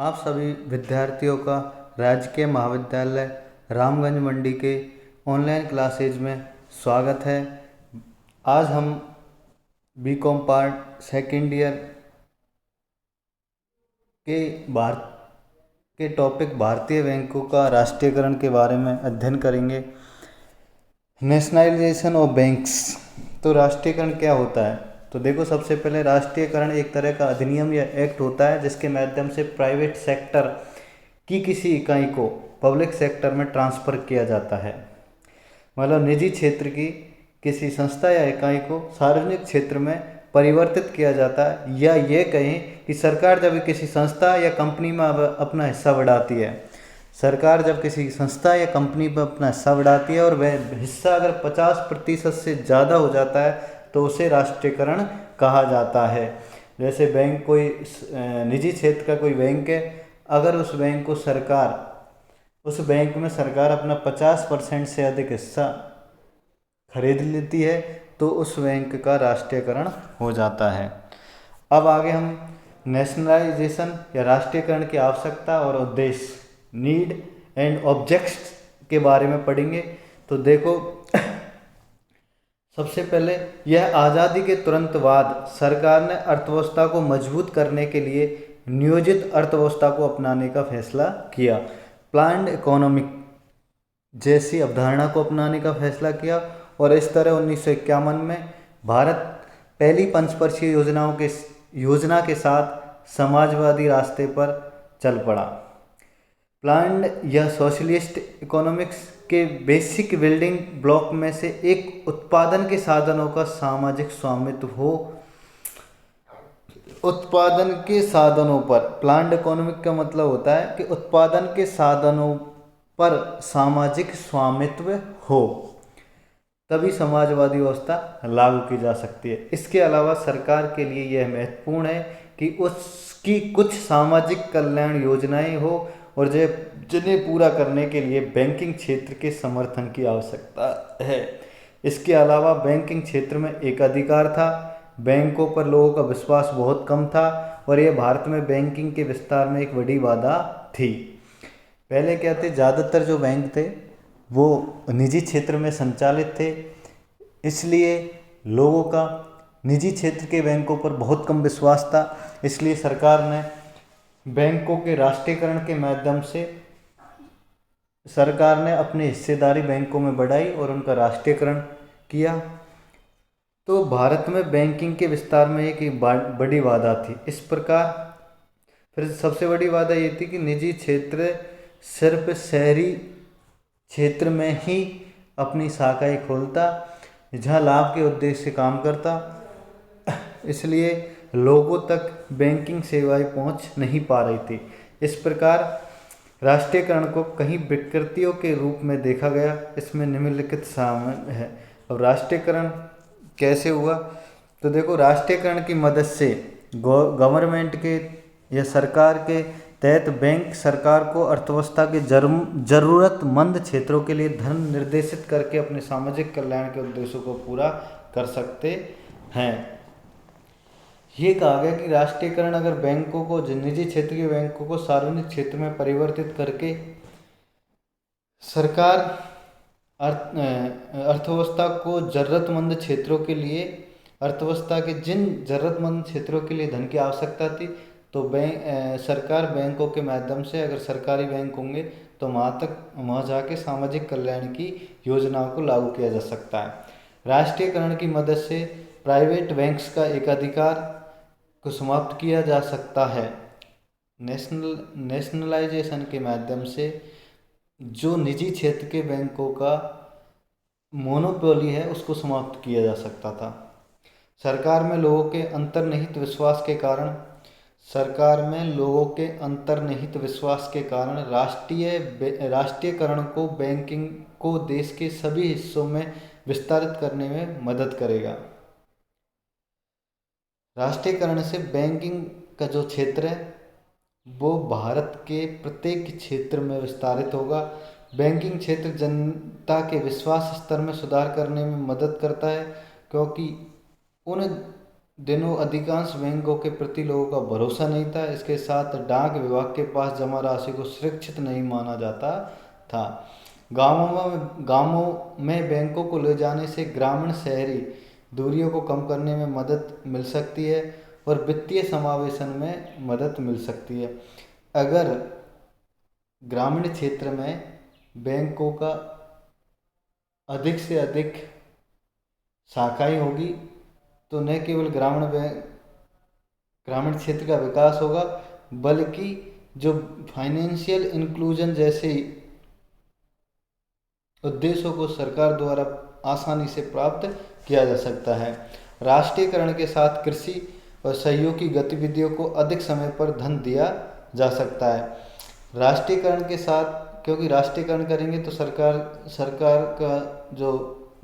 आप सभी विद्यार्थियों का राजकीय महाविद्यालय रामगंज मंडी के ऑनलाइन क्लासेज में स्वागत है। आज हम बीकॉम पार्ट सेकेंड ईयर के भारत के टॉपिक भारतीय बैंकों का राष्ट्रीयकरण के बारे में अध्ययन करेंगे। Nationalisation of banks. तो राष्ट्रीयकरण क्या होता है? तो देखो, सबसे पहले राष्ट्रीयकरण एक तरह का अधिनियम या एक्ट होता है जिसके माध्यम से प्राइवेट सेक्टर की किसी इकाई को पब्लिक सेक्टर में ट्रांसफ़र किया जाता है। मतलब निजी क्षेत्र की किसी संस्था या इकाई को सार्वजनिक क्षेत्र में परिवर्तित किया जाता है, या ये कहें कि सरकार जब किसी संस्था या कंपनी में अपना हिस्सा बढ़ाती है, सरकार जब किसी संस्था या कंपनी पर अपना हिस्सा बढ़ाती है और वह हिस्सा अगर 50% से ज़्यादा हो जाता है तो उसे राष्ट्रीयकरण कहा जाता है। जैसे बैंक, कोई निजी क्षेत्र का कोई बैंक है, अगर उस बैंक में सरकार अपना 50% से अधिक हिस्सा खरीद लेती है तो उस बैंक का राष्ट्रीयकरण हो जाता है। अब आगे हम नेशनलाइजेशन या राष्ट्रीयकरण की आवश्यकता और उद्देश्य, नीड एंड ऑब्जेक्ट्स के बारे में पढ़ेंगे। तो देखो, सबसे पहले यह आज़ादी के तुरंत बाद सरकार ने अर्थव्यवस्था को मजबूत करने के लिए नियोजित अर्थव्यवस्था को अपनाने का फैसला किया। प्लान्ड इकोनॉमिक जैसी अवधारणा को अपनाने का फैसला किया और इस तरह 1951 में भारत पहली पंचवर्षीय योजना के साथ समाजवादी रास्ते पर चल पड़ा। प्लान्ड या सोशलिस्ट इकोनॉमिक्स के बेसिक बिल्डिंग ब्लॉक में से एक उत्पादन के साधनों का सामाजिक स्वामित्व हो। उत्पादन के साधनों पर, प्लान्ड इकोनॉमिक का मतलब होता है कि उत्पादन के साधनों पर सामाजिक स्वामित्व हो, तभी समाजवादी व्यवस्था लागू की जा सकती है। इसके अलावा सरकार के लिए यह महत्वपूर्ण है कि उसकी कुछ सामाजिक कल्याण योजनाएं हो और जिन्हें पूरा करने के लिए बैंकिंग क्षेत्र के समर्थन की आवश्यकता है। इसके अलावा बैंकिंग क्षेत्र में एक अधिकार था, बैंकों पर लोगों का विश्वास बहुत कम था और यह भारत में बैंकिंग के विस्तार में एक बड़ी बाधा थी। पहले क्या थे, ज़्यादातर जो बैंक थे वो निजी क्षेत्र में संचालित थे, इसलिए लोगों का निजी क्षेत्र के बैंकों पर बहुत कम विश्वास था। इसलिए सरकार ने बैंकों के राष्ट्रीयकरण के माध्यम से सरकार ने अपनी हिस्सेदारी बैंकों में बढ़ाई और उनका राष्ट्रीयकरण किया। तो भारत में बैंकिंग के विस्तार में एक बड़ी बाधा थी। इस प्रकार फिर सबसे बड़ी बाधा ये थी कि निजी क्षेत्र सिर्फ शहरी क्षेत्र में ही अपनी शाखाएं खोलता, जहां लाभ के उद्देश्य से काम करता, इसलिए लोगों तक बैंकिंग सेवाएं पहुंच नहीं पा रही थी। इस प्रकार राष्ट्रीयकरण को कई विकृतियों के रूप में देखा गया। इसमें निम्नलिखित शामिल है। अब राष्ट्रीयकरण कैसे हुआ? तो देखो, राष्ट्रीयकरण की मदद से गवर्नमेंट के या सरकार के तहत बैंक सरकार को अर्थव्यवस्था के जरूरतमंद क्षेत्रों के लिए धन निर्देशित करके अपने सामाजिक कल्याण के उद्देश्यों को पूरा कर सकते हैं। ये कहा गया कि राष्ट्रीयकरण अगर बैंकों को, निजी क्षेत्र के बैंकों को सार्वजनिक क्षेत्र में परिवर्तित करके सरकार अर्थव्यवस्था को जरूरतमंद क्षेत्रों के लिए, अर्थव्यवस्था के जिन जरूरतमंद क्षेत्रों के लिए धन की आवश्यकता थी, तो सरकार बैंकों के माध्यम से, अगर सरकारी बैंक होंगे तो वहाँ जाके सामाजिक कल्याण की योजनाओं को लागू किया जा सकता है। राष्ट्रीयकरण की मदद से प्राइवेट बैंक्स का एकाधिकार को समाप्त किया जा सकता है। नेशनलाइजेशन के माध्यम से जो निजी क्षेत्र के बैंकों का मोनोपोली है उसको समाप्त किया जा सकता था। सरकार में लोगों के अंतर्निहित विश्वास के कारण राष्ट्रीयकरण को बैंकिंग को देश के सभी हिस्सों में विस्तारित करने में मदद करेगा। राष्ट्रीयकरण से बैंकिंग का जो क्षेत्र है वो भारत के प्रत्येक क्षेत्र में विस्तारित होगा। बैंकिंग क्षेत्र जनता के विश्वास स्तर में सुधार करने में मदद करता है, क्योंकि उन दिनों अधिकांश बैंकों के प्रति लोगों का भरोसा नहीं था। इसके साथ डाक विभाग के पास जमा राशि को सुरक्षित नहीं माना जाता था। गांवों में बैंकों को ले जाने से ग्रामीण शहरी दूरियों को कम करने में मदद मिल सकती है और वित्तीय समावेशन में मदद मिल सकती है। अगर ग्रामीण क्षेत्र में बैंकों का अधिक से अधिक शाखाएं होगी तो न केवल ग्रामीण क्षेत्र का विकास होगा, बल्कि जो फाइनेंशियल इंक्लूजन जैसे उद्देश्यों को सरकार द्वारा आसानी से प्राप्त किया जा सकता है। राष्ट्रीयकरण के साथ कृषि और सहयोगी गतिविधियों को अधिक समय पर धन दिया जा सकता है। राष्ट्रीयकरण के साथ, क्योंकि राष्ट्रीयकरण करेंगे तो सरकार का जो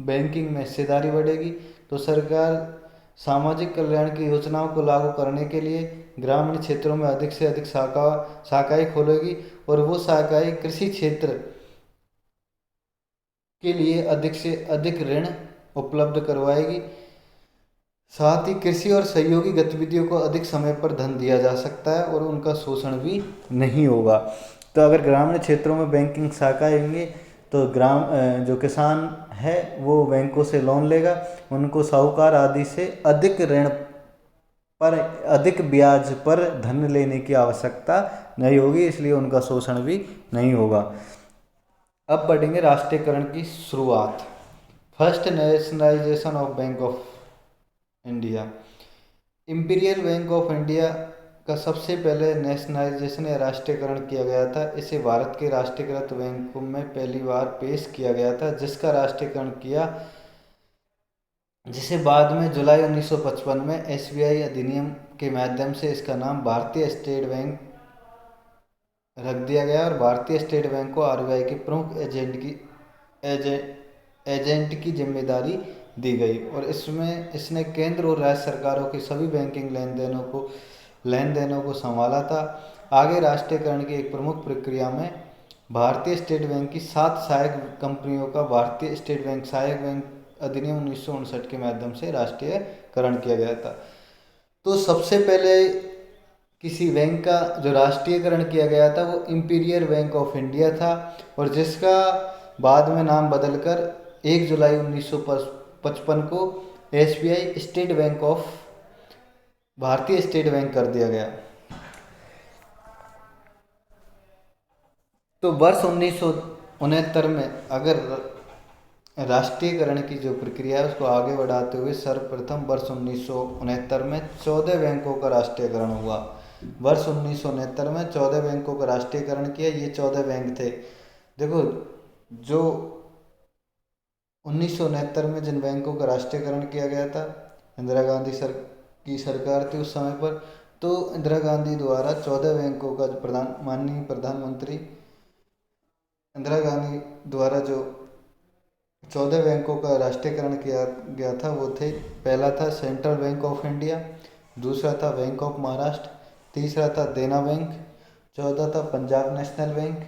बैंकिंग में हिस्सेदारी बढ़ेगी, तो सरकार सामाजिक कल्याण की योजनाओं को लागू करने के लिए ग्रामीण क्षेत्रों में अधिक से अधिक शाखाएं खोलेगी और वो शाखाएं कृषि क्षेत्र के लिए अधिक से अधिक ऋण उपलब्ध करवाएगी। साथ ही कृषि और सहयोगी गतिविधियों को अधिक समय पर धन दिया जा सकता है और उनका शोषण भी नहीं होगा। तो अगर ग्रामीण क्षेत्रों में बैंकिंग शाखाएं होंगी तो जो किसान है वो बैंकों से लोन लेगा, उनको साहूकार आदि से अधिक ऋण पर अधिक ब्याज पर धन लेने की आवश्यकता नहीं होगी, इसलिए उनका शोषण भी नहीं होगा। अब बढ़ेंगे राष्ट्रीयकरण की शुरुआत। First nationalisation of bank of India. Imperial bank of India का सबसे पहले नेशनलाइजेशन या राष्ट्रीयकरण किया गया था। इसे भारत के राष्ट्रीयकृत बैंकों में पहली बार पेश किया गया था, जिसका राष्ट्रीयकरण किया, जिसे बाद में जुलाई 1955 में एसबीआई अधिनियम के माध्यम से इसका नाम भारतीय स्टेट बैंक रख दिया गया और भारतीय स्टेट बैंक को आरबीआई के प्रमुख एजेंट की जिम्मेदारी दी गई और इसने केंद्र और राज्य सरकारों की सभी बैंकिंग लेन देनों को संभाला था। आगे राष्ट्रीयकरण की एक प्रमुख प्रक्रिया में भारतीय स्टेट बैंक की 7 सहायक कंपनियों का भारतीय स्टेट बैंक सहायक बैंक अधिनियम 1959 के माध्यम से राष्ट्रीयकरण किया गया था। तो सबसे पहले किसी बैंक का जो राष्ट्रीयकरण किया गया था वो इंपीरियल बैंक ऑफ इंडिया था और जिसका बाद में नाम बदलकर 1 जुलाई 1955 को एसबीआई स्टेट बैंक ऑफ भारतीय स्टेट बैंक कर दिया गया। तो वर्ष 1969 में अगर राष्ट्रीयकरण की जो प्रक्रिया है उसको आगे बढ़ाते हुए सर्वप्रथम वर्ष 1969 में 14 बैंकों का राष्ट्रीयकरण हुआ। वर्ष 1969 में 14 बैंकों का राष्ट्रीयकरण किया। ये 14 बैंक थे। देखो, जो 1969 में जिन बैंकों का राष्ट्रीयकरण किया गया था, इंदिरा गांधी की सरकार थी उस समय पर, तो इंदिरा गांधी द्वारा 14 बैंकों का माननीय प्रधानमंत्री इंदिरा गांधी द्वारा जो 14 बैंकों का राष्ट्रीयकरण किया गया था वो थे, पहला था सेंट्रल बैंक ऑफ इंडिया, दूसरा था बैंक ऑफ महाराष्ट्र, तीसरा था देना बैंक, चौथा था पंजाब नेशनल बैंक,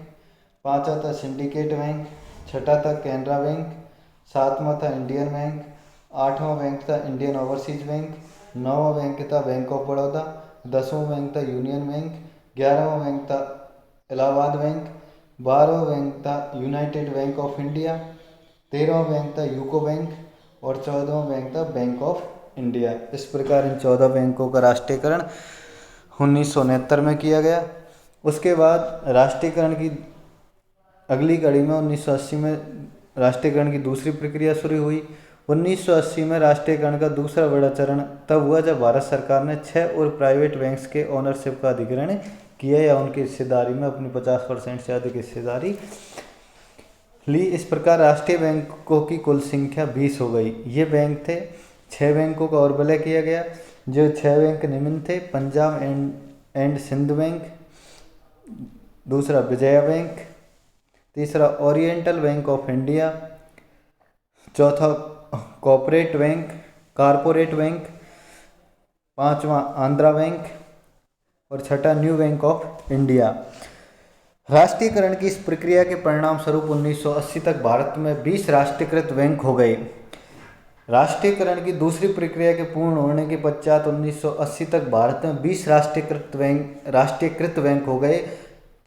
पांचवा था सिंडिकेट बैंक, छठा था कैनरा बैंक, सातवां था इंडियन बैंक, आठवां बैंक था इंडियन ओवरसीज बैंक, नौवां बैंक था बैंक ऑफ बड़ौदा, 10वां बैंक था यूनियन बैंक, 11वां बैंक था इलाहाबाद बैंक, 12वां बैंक था यूनाइटेड बैंक ऑफ इंडिया, 13वां बैंक था यूको बैंक और 14वां बैंक था बैंक ऑफ इंडिया। इस प्रकार इन 14 बैंकों का राष्ट्रीयकरण 1969 में किया गया। उसके बाद राष्ट्रीयकरण की अगली कड़ी में 1980 में राष्ट्रीयकरण की दूसरी प्रक्रिया शुरू हुई। 1980 में राष्ट्रीयकरण का दूसरा बड़ा चरण तब हुआ जब भारत सरकार ने 6 और प्राइवेट बैंक्स के ओनरशिप का अधिग्रहण किया या उनकी हिस्सेदारी में अपनी 50% से अधिक हिस्सेदारी ली। इस प्रकार राष्ट्रीय बैंकों की कुल संख्या 20 हो गई। ये बैंक थे। 6 बैंकों का और विलय किया गया। जो 6 बैंक निम्न थे: पंजाब एंड सिंध बैंक, दूसरा विजया बैंक, तीसरा ओरिएंटल बैंक ऑफ इंडिया, चौथा कारपोरेट बैंक, पांचवा आंध्रा बैंक और छठा न्यू बैंक ऑफ इंडिया। राष्ट्रीयकरण की इस प्रक्रिया के परिणाम स्वरूप 1980 तक भारत में 20 राष्ट्रीयकृत बैंक हो गए। राष्ट्रीयकरण की दूसरी प्रक्रिया के पूर्ण होने के पश्चात 1980 तक भारत में 20 राष्ट्रीयकृत बैंक हो गए।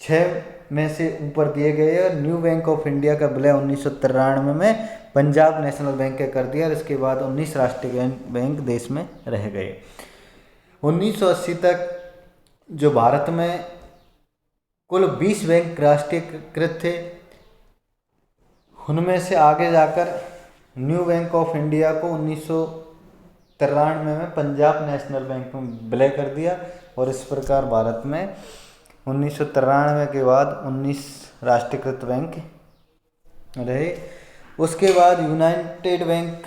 6 में से ऊपर दिए गए और न्यू बैंक ऑफ इंडिया का विलय 1993 में पंजाब नेशनल बैंक के कर दिया और इसके बाद 19 राष्ट्रीय बैंक देश में रह गए। 1980 तक जो भारत में कुल 20 बैंक राष्ट्रीयकृत थे, उनमें से आगे जाकर न्यू बैंक ऑफ इंडिया को 1993 में पंजाब नेशनल बैंक में विलय कर दिया और इस प्रकार भारत में 1993 के बाद 19 राष्ट्रीयकृत बैंक रहे। उसके बाद United bank,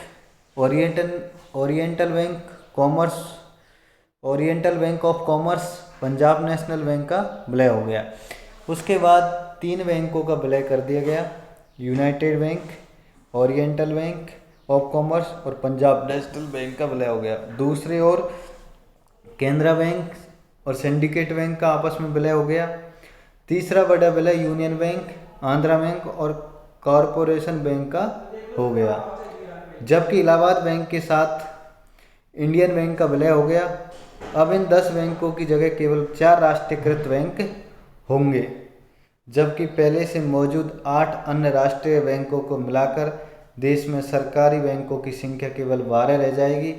oriental bank of commerce, Punjab national bank का विलय हो गया। उसके बाद 3 बैंकों का विलय कर दिया गया, United bank, oriental bank of commerce और पंजाब नेशनल बैंक का विलय हो गया। दूसरी ओर केनरा बैंक और सिंडिकेट बैंक का आपस में विलय हो गया। तीसरा बड़ा विलय यूनियन बैंक, आंध्रा बैंक और कॉरपोरेशन बैंक का हो गया, जबकि इलाहाबाद बैंक के साथ इंडियन बैंक का विलय हो गया। अब इन 10 बैंकों की जगह केवल 4 राष्ट्रीयकृत बैंक होंगे, जबकि पहले से मौजूद 8 अन्य राष्ट्रीय बैंकों को मिलाकर देश में सरकारी बैंकों की संख्या केवल 12 रह जाएगी।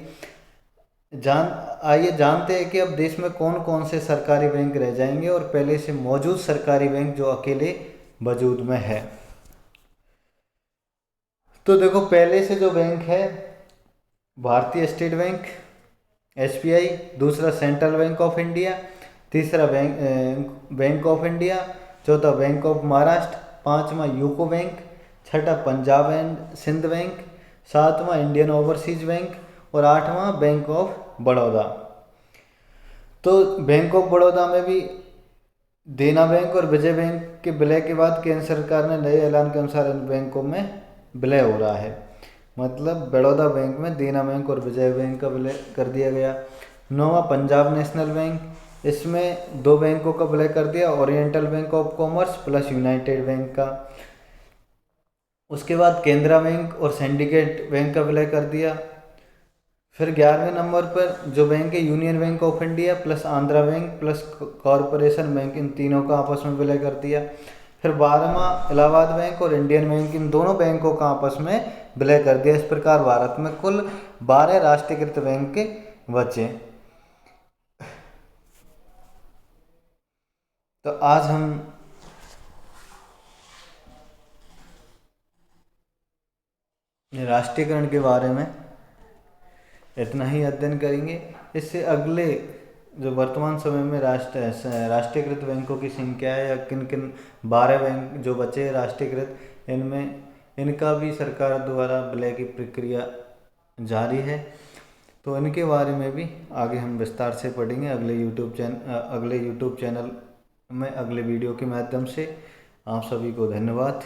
आइए जानते हैं कि अब देश में कौन कौन से सरकारी बैंक रह जाएंगे और पहले से मौजूद सरकारी बैंक जो अकेले वजूद में है। तो देखो, पहले से जो बैंक है भारतीय स्टेट बैंक SBI, दूसरा सेंट्रल बैंक ऑफ इंडिया, तीसरा बैंक ऑफ इंडिया, चौथा बैंक ऑफ महाराष्ट्र, पांचवा यूको बैंक, छठा पंजाब एंड सिंध बैंक, सातवां इंडियन ओवरसीज बैंक और आठवां बैंक ऑफ बड़ौदा। तो बैंक ऑफ बड़ौदा में भी देना बैंक और विजय बैंक के विलय के बाद केंद्र सरकार ने नए ऐलान के अनुसार इन बैंकों में विलय हो रहा है। मतलब बड़ौदा बैंक में देना बैंक और विजय बैंक का विलय कर दिया गया। 9वां पंजाब नेशनल बैंक, इसमें 2 बैंकों का विलय कर दिया, oriental bank of commerce plus United bank का। उसके बाद केनरा बैंक और सिंडिकेट बैंक का विलय कर दिया। फिर 11वें नंबर पर जो बैंक है union bank of India plus Andhra bank plus corporation bank, इन तीनों का आपस में विलय कर दिया। फिर 12वां इलाहाबाद बैंक और इंडियन बैंक, इन दोनों बैंकों का आपस में विलय कर दिया। इस प्रकार भारत में कुल 12 राष्ट्रीयकृत बैंक बचे। तो आज हम राष्ट्रीयकरण के बारे में इतना ही अध्ययन करेंगे। इससे अगले जो वर्तमान समय में राष्ट्रीयकृत बैंकों की संख्या है या किन किन 12 बैंक जो बचे राष्ट्रीयकृत, इनमें इनका भी सरकार द्वारा विलय की प्रक्रिया जारी है। तो इनके बारे में भी आगे हम विस्तार से पढ़ेंगे अगले यूट्यूब चैनल में अगले वीडियो के माध्यम से। आप सभी को धन्यवाद।